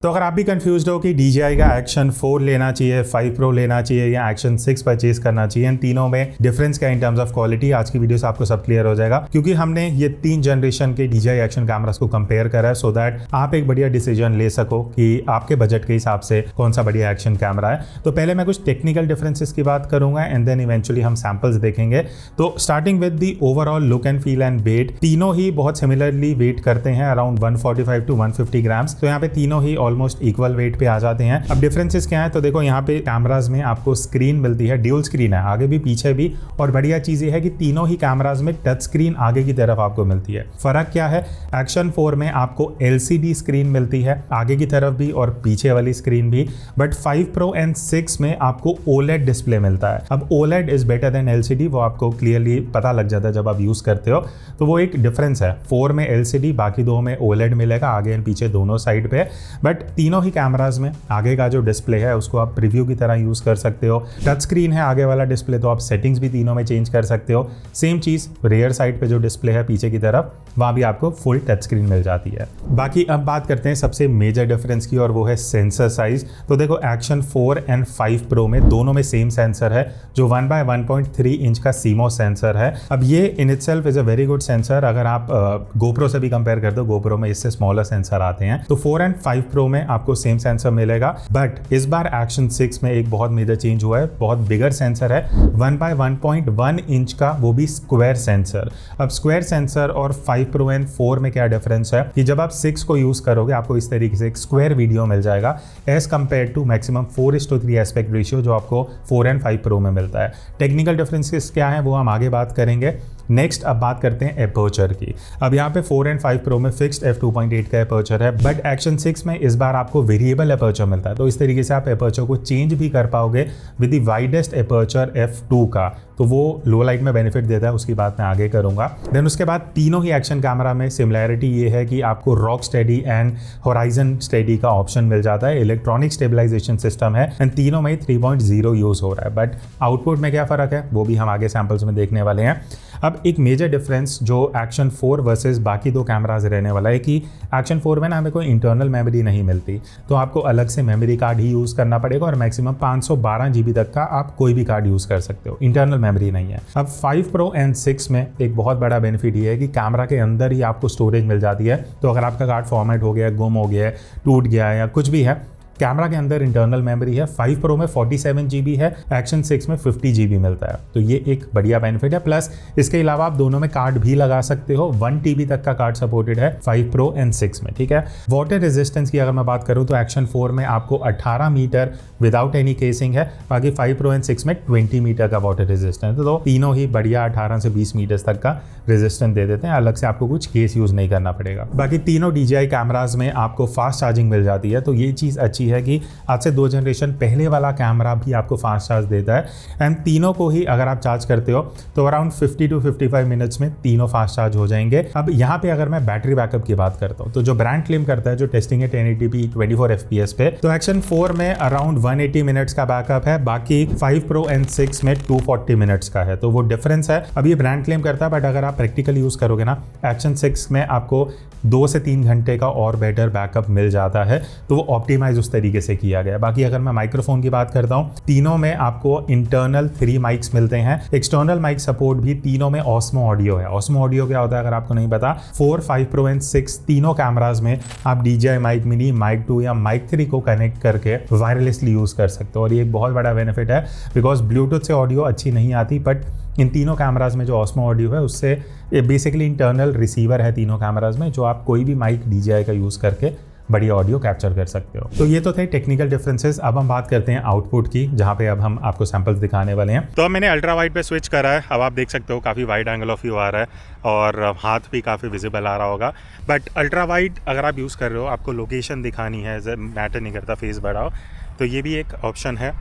तो अगर आप भी कंफ्यूज हो कि DJI का एक्शन 4 लेना चाहिए, 5 Pro लेना चाहिए या एक्शन 6 परचेज करना चाहिए, इन तीनों में डिफरेंस क्या इन टर्म्स ऑफ क्वालिटी, आज की वीडियो से आपको सब क्लियर हो जाएगा। क्योंकि हमने ये 3 जनरेशन के DJI एक्शन कैमरास को कंपेयर करा है सो दैट आप एक बढ़िया डिसीजन ले सको कि आपके बजट के हिसाब से कौन सा बढ़िया एक्शन कैमरा है। तो पहले मैं कुछ टेक्निकल डिफरेंसेस की बात करूंगा एंड देन इवेंचुअली हम सैंपल्स देखेंगे। तो starting with the overall look and feel and weight, तीनों ही बहुत सिमिलरली वेट करते हैं अराउंड 145 to 150 ग्राम्स। तो यहाँ पे तीनों ही ऑलमोस्ट इक्वल वेट पे आ जाते हैं। अब डिफरेंसेस क्या है, तो देखो यहाँ पे कैमरास में आपको स्क्रीन मिलती है, ड्यूल स्क्रीन है आगे भी पीछे भी, और बढ़िया चीज ये है कि तीनों ही कैमरास में टच स्क्रीन आगे की तरफ आपको मिलती है। फर्क क्या है, एक्शन 4 में आपको LCD स्क्रीन मिलती है आगे की तरफ भी और पीछे वाली स्क्रीन भी, बट 5 Pro एंड 6 में आपको OLED डिस्प्ले मिलता है। अब OLED is better than LCD, वो आपको क्लियरली पता लग जाता है जब आप यूज करते हो, तो वो एक डिफरेंस है। 4 में LCD, बाकी 2 में OLED मिलेगा आगे एंड पीछे दोनों साइड पे। बट तीनों ही कैमरास में आगे का जो डिस्प्ले है उसको आप प्रीव्यू की तरह यूज कर सकते हो। टच स्क्रीन है आगे वाला डिस्प्ले, तो आप सेटिंग्स भी तीनों में चेंज कर सकते हो। सेम चीज रेयर साइड पे जो डिस्प्ले है पीछे की तरफ, वहां भी आपको फुल टच स्क्रीन मिल जाती है। बाकी अब बात करते हैं सबसे मेजर डिफरेंस की, और वो है सेंसर साइज। तो देखो एक्शन 4 एंड 5 Pro में दोनों में सेम सेंसर है जो 1/1.3 इंच का CMOS सेंसर है। अब ये in itself is a very good sensor. अगर आप GoPro से भी कंपेयर करते हो, GoPro में इससे स्मॉलर सेंसर आते हैं, तो 4 एंड 5 Pro में आपको सेम सेंसर मिलेगा। बट इस बार एक्शन 6 में एक बहुत मेजर चेंज हुआ है, बहुत बिगर सेंसर है, 1/1.1 इंच का, वो भी स्क्वायर सेंसर। अब स्क्वायर सेंसर और 5 Pro एंड 4 में क्या डिफरेंस है कि जब आप 6 को यूज करोगे आपको इस तरीके से एक स्क्वायर वीडियो मिल जाएगा as compared to maximum 4:3 aspect ratio जो आपको 4 एंड 5 Pro में मिलता है। टेक्निकल डिफरेंसेस क्या है वो हम आगे बात करेंगे। नेक्स्ट अब बात करते हैं एपर्चर की। अब यहाँ पे 4 एंड 5 Pro में फिक्स्ड f2.8 का एपर्चर है, बट एक्शन 6 में इस बार आपको वेरिएबल एपर्चर मिलता है। तो इस तरीके से आप एपर्चर को चेंज भी कर पाओगे with the widest aperture f2 का, तो वो लो लाइट में बेनिफिट देता है, उसकी बात मैं आगे करूंगा। देन उसके बाद तीनों ही एक्शन कैमरा में सिमिलैरिटी ये है कि आपको rock steady and horizon steady का ऑप्शन मिल जाता है। इलेक्ट्रॉनिक स्टेबलाइजेशन सिस्टम है एंड तीनों में 3.0 यूज हो रहा है। बट आउटपुट में क्या फर्क है वो भी हम आगे सैंपल्स में देखने वाले हैं। अब एक मेजर डिफरेंस जो एक्शन 4 वर्सेस बाकी दो कैमराज रहने वाला है कि एक्शन 4 में ना हमें कोई इंटरनल मेमोरी नहीं मिलती, तो आपको अलग से मेमोरी कार्ड ही यूज़ करना पड़ेगा और मैक्सिमम 512 GB तक का आप कोई भी कार्ड यूज़ कर सकते हो, इंटरनल मेमोरी नहीं है। अब 5 Pro एंड 6 में एक बहुत बड़ा बेनिफिट ये है कि कैमरा के अंदर ही आपको स्टोरेज मिल जाती है। तो अगर आपका कार्ड फॉर्मेट हो गया, गुम हो गया, टूट गया है या कुछ भी है, कैमरा के अंदर इंटरनल मेमोरी है। 5 Pro में 47 GB है, एक्शन 6 में 50 GB मिलता है, तो ये एक बढ़िया बेनिफिट है। प्लस इसके अलावा आप दोनों में कार्ड भी लगा सकते हो, 1 TB तक का कार्ड सपोर्टेड है 5 Pro एंड 6 में, ठीक है। वाटर रेजिस्टेंस की अगर मैं बात करूं तो एक्शन 4 में आपको 18 मीटर विदाउट एनी केसिंग है, बाकी 5 Pro एंड 6 में 20 मीटर का वाटर रेजिस्टेंस है। तो तीनों ही बढ़िया 18 से 20 मीटर तक का रेजिस्टेंस दे देते हैं, अलग से आपको कुछ केस यूज नहीं करना पड़ेगा। बाकी तीनों DJI कैमराज में आपको फास्ट चार्जिंग मिल जाती है, तो ये चीज अच्छी है कि आज से 2 जनरेशन पहले वाला कैमरा भी आपको फास्ट चार्ज देता है एंड तीनों को ही अगर आप चार्ज करते हो तो अराउंड 50 to 55 मिनट्स में तीनों फास्ट चार्ज हो जाएंगे। अब यहाँ पे अगर मैं बैटरी बैकअप की बात करता हूँ तो जो ब्रांड क्लेम करता है, जो टेस्टिंग है 1080p 24 FPS पे, तो एक्शन 4 में अराउंड 180 मिनट्स का बैकअप है, बाकी 5 Pro एंड 6 में 240 मिनट्स का है, तो वो डिफरेंस है। अब ये ब्रांड क्लेम करता है, बट अगर आप प्रैक्टिकल यूज करोगे ना, एक्शन 6 में आपको 2 से 3 घंटे का और बेटर बैकअप मिल जाता है, तो वो ऑप्टिमाइज उस तरीके से किया गया। बाकी अगर मैं माइक्रोफोन की बात करता हूँ, तीनों में आपको इंटरनल 3 माइक्स मिलते हैं, एक्सटर्नल माइक सपोर्ट भी तीनों में ऑस्मो ऑडियो है। ऑस्मो ऑडियो क्या होता है अगर आपको नहीं पता, 4, 5 Pro एंड 6 तीनों कैमराज में आप DJI माइक मिनी, माइक 2 या माइक 3 को कनेक्ट करके वायरलेसली यूज कर सकते हो, और ये एक बहुत बड़ा बेनिफिट है बिकॉज ब्लूटूथ से ऑडियो अच्छी नहीं आती, बट इन तीनों कैमराज में जो ऑस्मो ऑडियो है उससे बेसिकली इंटरनल रिसीवर है तीनों कैमराज में, जो आप कोई भी माइक DJI का यूज करके बढ़िया ऑडियो कैप्चर कर सकते हो। तो ये तो थे टेक्निकल डिफरेंसेस। अब हम बात करते हैं आउटपुट की, जहाँ पे अब हम आपको सैंपल्स दिखाने वाले हैं। तो अब मैंने अल्ट्रा वाइड पे स्विच करा है, अब आप देख सकते हो काफ़ी वाइड एंगल ऑफ व्यू आ रहा है और हाथ भी काफ़ी विजिबल आ रहा होगा। बट अल्ट्रा वाइड अगर आप यूज़ कर रहे हो, आपको लोकेशन दिखानी है, मैटर नहीं करता फेस बढ़ाओ, तो ये भी एक ऑप्शन है।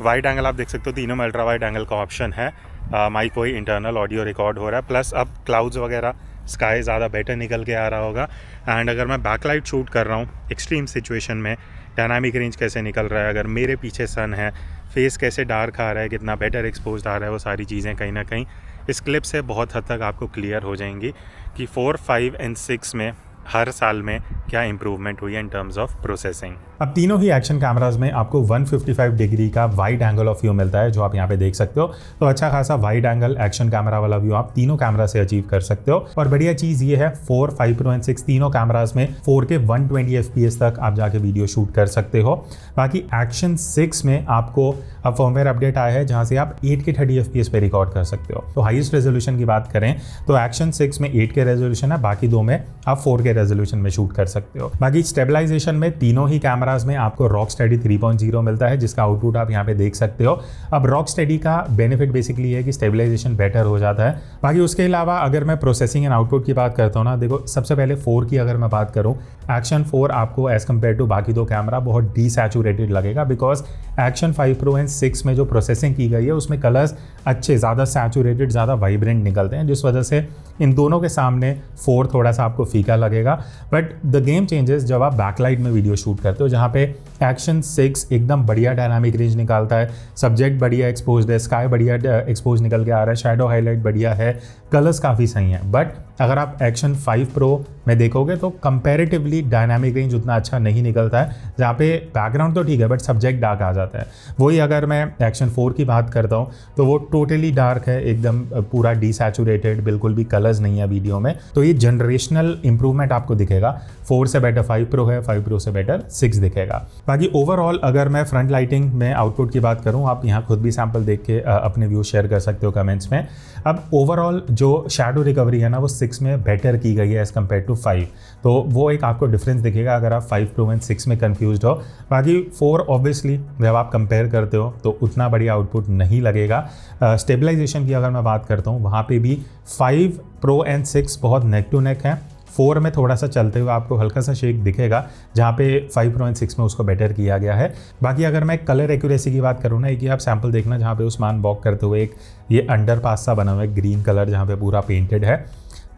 वाइड एंगल आप देख सकते हो, तीनों में अल्ट्रा वाइड एंगल का ऑप्शन है। माइक कोई इंटरनल ऑडियो रिकॉर्ड हो रहा है, प्लस अब क्लाउड्स वगैरह, स्काई ज़्यादा बेटर निकल के आ रहा होगा। एंड अगर मैं बैकलाइट शूट कर रहा हूँ एक्सट्रीम सिचुएशन में, डायनामिक रेंज कैसे निकल रहा है, अगर मेरे पीछे सन है, फेस कैसे डार्क आ रहा है, कितना बेटर एक्सपोज आ रहा है, वो सारी चीज़ें कहीं ना कहीं इस क्लिप से बहुत हद तक आपको क्लियर हो जाएंगी कि 4, 5 एंड 6 में हर साल में क्या इम्प्रूवमेंट हुई है इन टर्म्स ऑफ प्रोसेसिंग। अब तीनों ही एक्शन कैमराज में आपको 155 डिग्री का वाइड एंगल ऑफ व्यू मिलता है, जो आप यहाँ पे देख सकते हो। तो अच्छा खासा वाइड एंगल एक्शन कैमरा वाला व्यू आप तीनों कैमरा से अचीव कर सकते हो। और बढ़िया चीज ये है 4, 5 Pro एंड 6 तीनों कैमराज में 4K 120 FPS तक आप जाके वीडियो शूट कर सकते हो। बाकी एक्शन 6 में आपको अब फॉर्मवेयर अपडेट आया है जहां से आप 8K 30 FPS पे रिकॉर्ड कर सकते हो। तो हाईएस्ट रेजोल्यूशन की बात करें तो एक्शन 6 में 8K रेजोल्यूशन है, बाकी दो में आप 4K रेजोल्यूशन में शूट कर सकते हो। बाकी स्टेबलाइजेशन में तीनों ही कैमराज में आपको रॉकस्टेडी 3.0 मिलता है, जिसका आउटपुट आप यहाँ पे देख सकते हो। अब रॉकस्टेडी का बेनिफिट बेसिकली है कि स्टेबलाइजेशन बेटर हो जाता है। बाकी उसके अलावा अगर मैं प्रोसेसिंग एंड आउटपुट की बात करता हूँ ना, देखो सबसे पहले 4 की अगर मैं बात करूँ, एक्शन 4 आपको एज कम्पेयर टू बाकी दो कैमरा बहुत डीसैचुरेटेड लगेगा, बिकॉज एक्शन 5 Pro एंड 6 में जो प्रोसेसिंग की गई है उसमें कलर्स अच्छे, ज़्यादा सैचुरेटेड, ज़्यादा वाइब्रेंट निकलते हैं, जिस वजह से इन दोनों के सामने 4 थोड़ा सा आपको फीका लगेगा। बट द गेम चेंजेस जब आप बैकलाइट में वीडियो शूट करते हो, जहाँ पे एक्शन 6 एकदम बढ़िया डायनामिक रेंज निकालता है, सब्जेक्ट बढ़िया एक्सपोज्ड है, स्काई बढ़िया एक्सपोज निकल के आ रहा है, शैडो हाईलाइट बढ़िया है, कलर्स काफ़ी सही हैं। बट अगर आप एक्शन 5 Pro में देखोगे तो कंपैरेटिवली डायनामिक रेंज उतना अच्छा नहीं निकलता है, जहाँ पे बैकग्राउंड तो ठीक है बट सब्जेक्ट डार्क आ जाता है। वही अगर मैं एक्शन 4 की बात करता हूँ तो वो टोटली डार्क है, एकदम पूरा डीसैचुरेटेड, बिल्कुल भी कलर्स नहीं है वीडियो में। तो ये जनरेशनल इंप्रूवमेंट आपको दिखेगा। 4 से बेटर 5 Pro है, 5 Pro से बेटर 6 दिखेगा। बाकी ओवरऑल अगर मैं फ्रंट लाइटिंग में आउटपुट की बात करूँ, आप यहाँ खुद भी सैम्पल देख के अपने व्यू शेयर कर सकते हो कमेंट्स में। अब ओवरऑल जो शैडो रिकवरी है ना, वो 6 में बेटर की गई है एज़ कम्पेयर टू 5, तो वो एक आपको डिफरेंस दिखेगा अगर आप 5 Pro एंड 6 में कंफ्यूज्ड हो। बाकी 4 ऑब्वियसली जब आप कंपेयर करते हो तो उतना बढ़िया आउटपुट नहीं लगेगा। स्टेबलाइजेशन की अगर मैं बात करता हूँ, वहाँ पे भी 5 Pro एंड 6 बहुत नेक टू नेक है। 4 में थोड़ा सा चलते हुए आपको हल्का सा शेक दिखेगा, जहाँ पे 5 Pro एंड 6 में उसको बेटर किया गया है। बाकी अगर मैं कलर एक्यूरेसी की बात करूँ ना, एक ही आप सैम्पल देखना जहाँ पे उस्मान वॉक करते हुए एक ये अंडर पास सा बना हुआ है ग्रीन कलर, जहाँ पे पूरा पेंटेड है।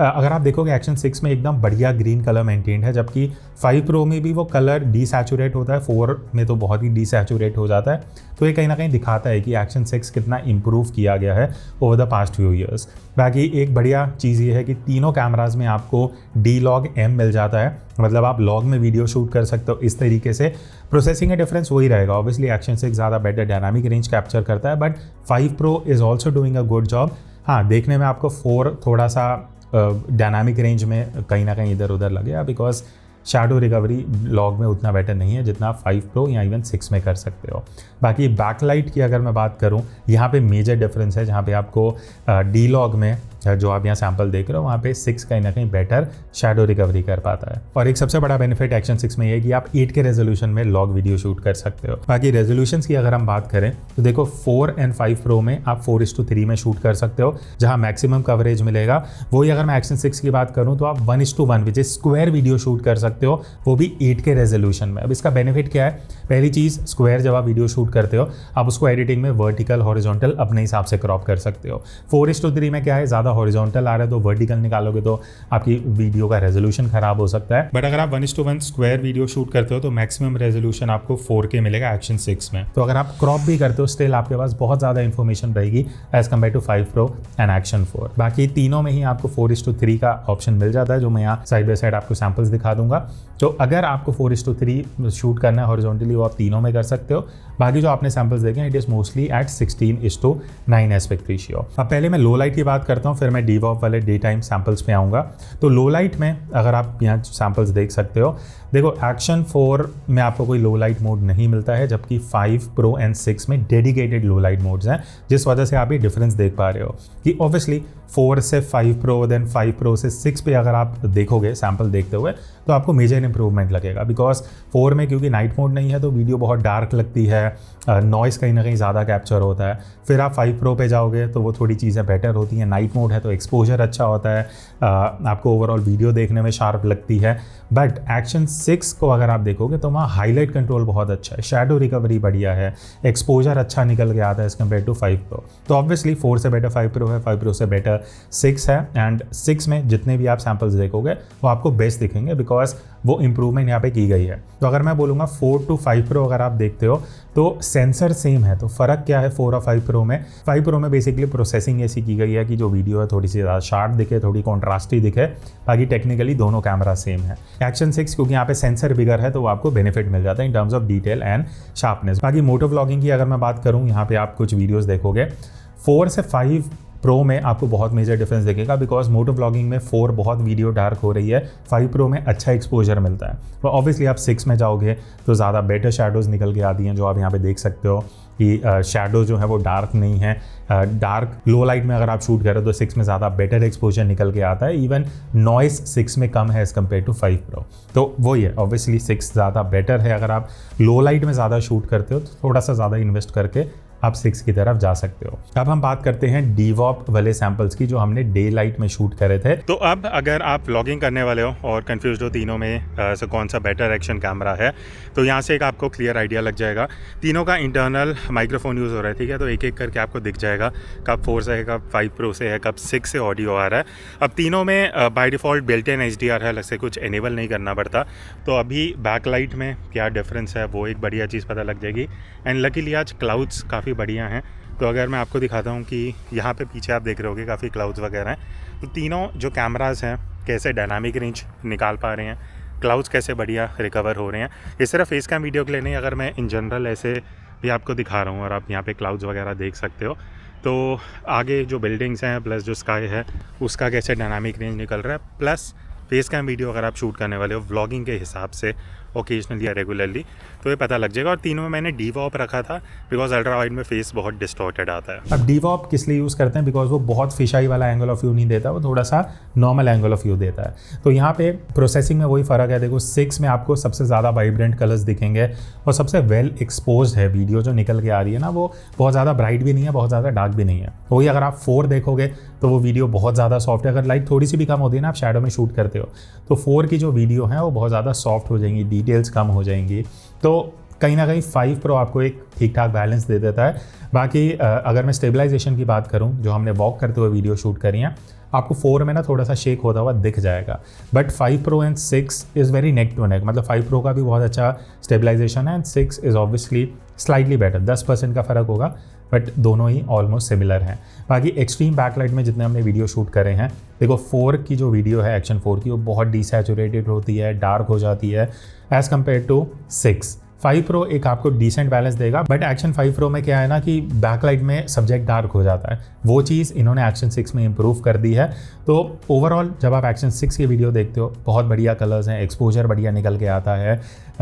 अगर आप देखोगे एक्शन 6 में एकदम बढ़िया ग्रीन कलर मेंटेन्ड है, जबकि 5 Pro में भी वो कलर डीसैचुरेट होता है, 4 में तो बहुत ही डीसैचुरेट हो जाता है। तो ये कहीं ना कहीं दिखाता है कि एक्शन 6 कितना इंप्रूव किया गया है over the past few years. बाकी एक बढ़िया चीज़ ये है कि तीनों कैमराज में आपको D-Log-M मिल जाता है, मतलब आप लॉग में वीडियो शूट कर सकते हो इस तरीके से। प्रोसेसिंग का डिफरेंस वही रहेगा, ऑब्वियसली एक्शन 6 ज़्यादा बेटर डायनामिक रेंज कैप्चर करता है, but 5 Pro is also doing a good job. हाँ, देखने में आपको 4 थोड़ा सा डायनामिक रेंज में कहीं ना कहीं इधर उधर लगेगा, बिकॉज शैडो रिकवरी लॉग में उतना बेटर नहीं है जितना 5 Pro या इवन 6 में कर सकते हो। बाकी बैकलाइट की अगर मैं बात करूं, यहाँ पे मेजर डिफरेंस है, जहाँ पे आपको D-Log में जो आप यहाँ सैम्पल देख रहे हो वहाँ पे 6 कहीं ना कहीं बेटर शैडो रिकवरी कर पाता है। और एक सबसे बड़ा बेनिफिट एक्शन 6 में ये है कि आप 8K रेजोल्यूशन में लॉग वीडियो शूट कर सकते हो। बाकी रेजोल्यूशंस की अगर हम बात करें तो देखो 4 एंड 5 Pro में आप 4:3 में शूट कर सकते हो, जहाँ मैक्सिमम कवरेज मिलेगा। वही अगर मैं एक्शन 6 की बात करूँ तो आप 1:1 which is square video shoot कर सकते हो, वो भी 8K रेजोल्यूशन में। अब इसका बेनिफिट क्या है? पहली चीज़, स्क्वायर जब आप वीडियो शूट करते हो आप उसको एडिटिंग में वर्टिकल हॉरिजॉन्टल अपने हिसाब से क्रॉप कर सकते हो। 4:3 में क्या है, ज़्यादा हॉरिजॉन्टल आ रहा है तो वर्टिकल निकालोगे तो आपकी वीडियो का रेजोल्यूशन खराब हो सकता है। बट अगर आप 1:1 स्क्वायर वीडियो शूट करते हो तो मैक्सिमम रेजोल्यूशन आपको 4K मिलेगा एक्शन 6 में। तो अगर आप क्रॉप भी करते हो स्टिल आपके पास बहुत ज़्यादा इन्फॉर्मेशन रहेगी as compared to 5 Pro and action 4। बाकी तीनों में ही आपको 4:3 का ऑप्शन मिल जाता है, जो मैं यहाँ साइड बाय साइड आपको सैम्पल्स दिखा दूंगा। तो अगर आपको 4:3 शूट करना है हॉरिजॉन्टली वो आप तीनों में कर सकते हो। बाकी जो आपने सैम्पल्स देखे it is mostly eight 16:9 aspect ratio. अब पहले मैं लो लाइट की बात करता हूँ, फिर मैं DVOP वाले डे टाइम सैम्पल्स पे आऊँगा। तो लो लाइट में अगर आप यहाँ सैम्पल्स देख सकते हो, देखो एक्शन 4 में आपको कोई लो लाइट मोड नहीं मिलता है, जबकि 5 Pro एंड 6 में डेडिकेटेड लो लाइट मोड्स हैं, जिस वजह से आप ये डिफरेंस देख पा रहे हो कि ऑब्वियसली 4 से 5 Pro देन 5 Pro से 6 पे अगर आप देखोगे सैम्पल देखते हुए तो आपको मेजर इंप्रूवमेंट लगेगा। बिकॉज 4 में क्योंकि नाइट मोड नहीं है तो वीडियो बहुत डार्क लगती है, नॉइस कहीं ना कहीं ज़्यादा कैप्चर होता है। फिर आप 5 Pro पे जाओगे तो वो थोड़ी चीज़ें बेटर होती हैं, नाइट मोड है तो एक्सपोजर अच्छा होता है, आपको ओवरऑल वीडियो देखने में शार्प लगती है। बट एक्शन 6 को अगर आप देखोगे तो वहाँ हाईलाइट कंट्रोल बहुत अच्छा है, शैडो रिकवरी बढ़िया है, एक्सपोजर अच्छा निकल के आता है एज कम्पेयर टू 5 Pro। तो ऑब्वियसली 4 से बेटर 5 Pro है, 5 Pro से बेटर 6 है। एंड 6 में जितने भी आप सैम्पल्स देखोगे वो आपको बेस्ट दिखेंगे, बिकॉज वो इम्प्रूवमेंट यहाँ पे की गई है। तो अगर मैं बोलूँगा 4 to 5 Pro अगर आप देखते हो तो सेंसर सेम है। तो फ़र्क क्या है 4 और 5 Pro में? 5 Pro में बेसिकली प्रोसेसिंग ऐसी की गई है कि जो वीडियो है थोड़ी सी ज़्यादा शार्प दिखे, थोड़ी कॉन्ट्रास्टी दिखे, बाकी टेक्निकली दोनों कैमरा सेम है। एक्शन 6 क्योंकि यहाँ पे सेंसर बिगर है तो आपको बेनिफिट मिल जाता है in terms of detail and sharpness. बाकी मोटो व्लॉगिंग की अगर मैं बात करूँ, यहाँ पे आप कुछ वीडियोज़ देखोगे 4 से 5 प्रो में आपको बहुत मेजर डिफरेंस दिखेगा, बिकॉज मोटो व्लॉगिंग में 4 बहुत वीडियो डार्क हो रही है, 5 प्रो में अच्छा एक्सपोजर मिलता है। तो ऑब्वियसली आप 6 में जाओगे तो ज़्यादा बेटर शैडोज़ निकल के आती हैं, जो आप यहाँ पे देख सकते हो कि शैडो जो है वो डार्क नहीं है। डार्क लो लाइट में अगर आप शूट करें तो 6 में ज़्यादा बेटर एक्सपोजर निकल के आता है। इवन नॉइस 6 में कम है एज़ कम्पेयर टू 5 प्रो। तो वही है, ऑब्वियसली 6 ज़्यादा बेटर है। अगर आप लो लाइट में ज़्यादा शूट करते हो तो थोड़ा सा ज़्यादा इन्वेस्ट करके आप 6 की तरफ जा सकते हो। अब हम बात करते हैं डीवॉप वाले सैंपल्स की जो हमने डे लाइट में शूट करे थे। तो अब अगर आप व्लॉगिंग करने वाले हो और कंफ्यूज हो तीनों में से कौन सा बेटर एक्शन कैमरा है, तो यहाँ से एक आपको क्लियर आइडिया लग जाएगा। तीनों का इंटरनल माइक्रोफोन यूज़ हो रहा है, ठीक है। तो एक एक करके आपको दिख जाएगा कब 4 से है, कब 5 प्रो से है, कब 6 से ऑडियो आ रहा है। अब तीनों में by default built in HDR है, अलग से कुछ एनेबल नहीं करना पड़ता। तो अभी बैकलाइट में क्या डिफरेंस है वो एक बढ़िया चीज़ पता लग जाएगी। एंड लकीली आज क्लाउड्स काफ़ी बढ़िया हैं। तो अगर मैं आपको दिखाता हूँ कि यहाँ पे पीछे आप देख रहे होगे काफ़ी क्लाउड्स वगैरह हैं। तो तीनों जो कैमरास हैं कैसे डायनामिक रेंज निकाल पा रहे हैं, क्लाउड्स कैसे बढ़िया रिकवर हो रहे हैं। ये सिर्फ फेस कैम वीडियो के लिए नहीं, अगर मैं इन जनरल ऐसे भी आपको दिखा रहा हूँ और आप यहाँ पे क्लाउड्स वगैरह देख सकते हो। तो आगे जो बिल्डिंग्स हैं प्लस जो स्काई है उसका कैसे डायनामिक रेंज निकल रहा है, प्लस फेस कैम वीडियो अगर आप शूट करने वाले हो व्लॉगिंग के हिसाब से ओकेजनली या रेगुलरली, तो ये पता लग जाएगा। और तीनों में मैंने डीवॉप रखा था बिकॉज अल्ट्रा वाइड में फेस बहुत डिस्टॉर्टेड आता है। अब डीवॉप किस लिए यूज़ करते हैं? बिकॉज वो बहुत फिशाई वाला एंगल ऑफ व्यू नहीं देता, वो थोड़ा सा नॉर्मल एंगल ऑफ व्यू देता है। तो यहाँ पे प्रोसेसिंग में वही फ़र्क है। देखो 6 में आपको सबसे ज़्यादा वाइब्रेंट कलर्स दिखेंगे और सबसे वेल एक्सपोज है वीडियो जो निकल के आ रही है ना, वो बहुत ज़्यादा ब्राइट भी नहीं है, बहुत ज़्यादा डार्क भी नहीं है। वही अगर आप 4 देखोगे तो वो वीडियो बहुत ज़्यादा सॉफ्ट है। अगर लाइट थोड़ी सी भी कम होती है ना, आप शैडो में शूट करते हो, तो 4 की जो वीडियो है वो बहुत ज़्यादा सॉफ्ट हो जाएंगी, डिटेल्स कम हो जाएंगी। तो कहीं ना कहीं 5 प्रो आपको एक ठीक ठाक बैलेंस दे देता है। बाकी अगर मैं स्टेबलाइजेशन की बात करूं, जो हमने वॉक करते हुए वीडियो शूट करी हैं, आपको 4 में ना थोड़ा सा शेक होता हुआ दिख जाएगा। But 5 pro and 6 is very neck to neck. मतलब 5 प्रो का भी बहुत अच्छा स्टेबलाइजेशन है and 6 is obviously slightly better. 10% का फ़र्क होगा, बट दोनों ही ऑलमोस्ट सिमिलर हैं। बाकी एक्सट्रीम बैकलाइट में जितने हमने वीडियो शूट करे हैं, देखो 4 की जो वीडियो है एक्शन 4 की, वो बहुत डिसैचुरेटेड होती है, डार्क हो जाती है एज़ कम्पेयर टू 6। 5 प्रो एक आपको डिसेंट बैलेंस देगा, बट एक्शन 5 प्रो में क्या है ना कि बैकलाइट में सब्जेक्ट डार्क हो जाता है। वो चीज़ इन्होंने एक्शन 6 में इंप्रूव कर दी है। तो ओवरऑल जब आप एक्शन 6 की वीडियो देखते हो, बहुत बढ़िया कलर्स हैं, एक्सपोजर बढ़िया निकल के आता है,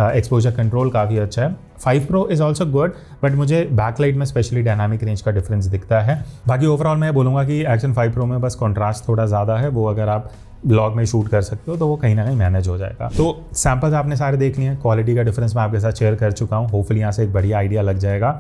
एक्सपोजर कंट्रोल काफ़ी अच्छा है। 5 pro is also good, but मुझे बैकलाइट में स्पेशली डायनामिक रेंज का डिफरेंस दिखता है। बाकी ओवरऑल मैं बोलूँगा कि एक्शन 5 प्रो में बस कॉन्ट्रास्ट थोड़ा ज़्यादा है, वो अगर आप ब्लॉग में शूट कर सकते हो तो वो कहीं ना कहीं मैनेज हो जाएगा। तो सैंपल्स आपने सारे देख लिए हैं, क्वालिटी का डिफरेंस मैं आपके साथ शेयर कर चुका हूँ। होपफुली यहाँ से एक बढ़िया आइडिया लग जाएगा।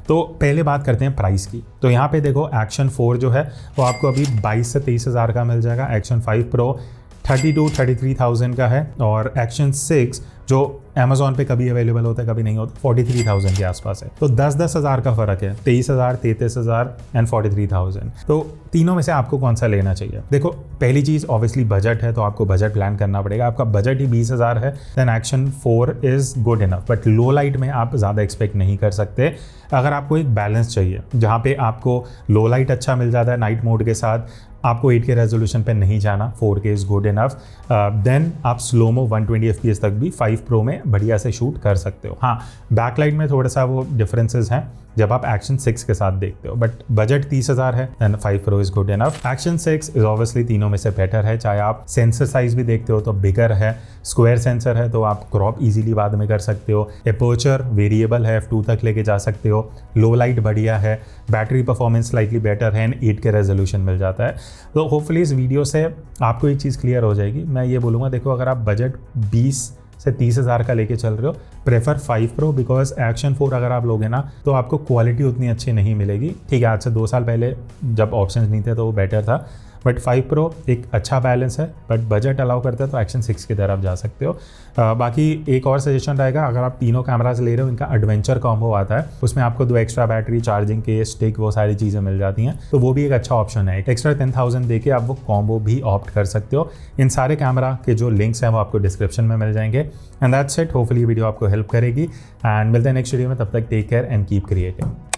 तो पहले बात करते हैं प्राइस की। तो यहाँ पे देखो एक्शन 4 जो है वो आपको अभी 22 से 23 हज़ार का मिल जाएगा। एक्शन 5 प्रो 32-33,000 का है, और एक्शन 6 जो अमेजोन पे कभी अवेलेबल होता है कभी नहीं होता, 43,000 के आसपास है। तो 10-10 हज़ार का फ़र्क है, 23,000, 33,000 एंड 43,000। तो तीनों में से आपको कौन सा लेना चाहिए? देखो पहली चीज़ ऑब्वियसली बजट है, तो आपको बजट प्लान करना पड़ेगा। आपका बजट ही 20,000 है, then action 4 is good enough. But low light में आप ज़्यादा एक्सपेक्ट नहीं कर सकते। अगर आपको एक बैलेंस चाहिए जहाँ पे आपको लो लाइट अच्छा मिल जाता है नाइट मोड के साथ, आपको 8K रेजोल्यूशन पे नहीं जाना, 4K is good enough, then आप स्लोमो 120 FPS तक भी 5 प्रो में बढ़िया से शूट कर सकते हो। हाँ, बैकलाइट में थोड़ा सा वो डिफरेंसेस हैं जब आप एक्शन 6 के साथ देखते हो, बट बजट 30,000 है and 5 pro is good enough. Action 6 is obviously तीनों में से बेटर है। चाहे आप सेंसर साइज भी देखते हो तो बिगर है, स्क्वायर सेंसर है तो आप क्रॉप इजीली बाद में कर सकते हो, एपर्चर वेरिएबल है, f2 तक लेके जा सकते हो, लो लाइट बढ़िया है, बैटरी परफॉर्मेंस स्लाइटली बेटर है एंड 8K रेजोल्यूशन मिल जाता है। तो होपफुली इस वीडियो से आपको एक चीज़ क्लियर हो जाएगी। मैं ये बोलूँगा, देखो अगर आप बजट 20 से 30,000 का लेके चल रहे हो, प्रेफर 5 प्रो, बिकॉज एक्शन 4 अगर आप लोगे ना तो आपको क्वालिटी उतनी अच्छी नहीं मिलेगी। ठीक है, आज से 2 साल पहले जब ऑप्शंस नहीं थे तो वो बेटर था, बट 5 Pro एक अच्छा बैलेंस है, बट बजट अलाउ करता है तो एक्शन 6 की तरफ जा सकते हो। बाकी एक और सजेशन रहेगा, अगर आप तीनों कैमराज ले रहे हो, इनका एडवेंचर कॉम्बो आता है, उसमें आपको 2 extra battery, charging case, stick, वो सारी चीज़ें मिल जाती हैं, तो वो भी एक अच्छा ऑप्शन है। एक्स्ट्रा 10,000 देके आप वो कॉम्बो भी ऑप्ट कर सकते हो। इन सारे कैमरा के जो लिंक्स हैं वो आपको डिस्क्रिप्शन में मिल जाएंगे। And that's it. Hopefully video आपको हेल्प करेगी एंड मिलते हैं नेक्स्ट वीडियो में। तब तक take care and keep creating.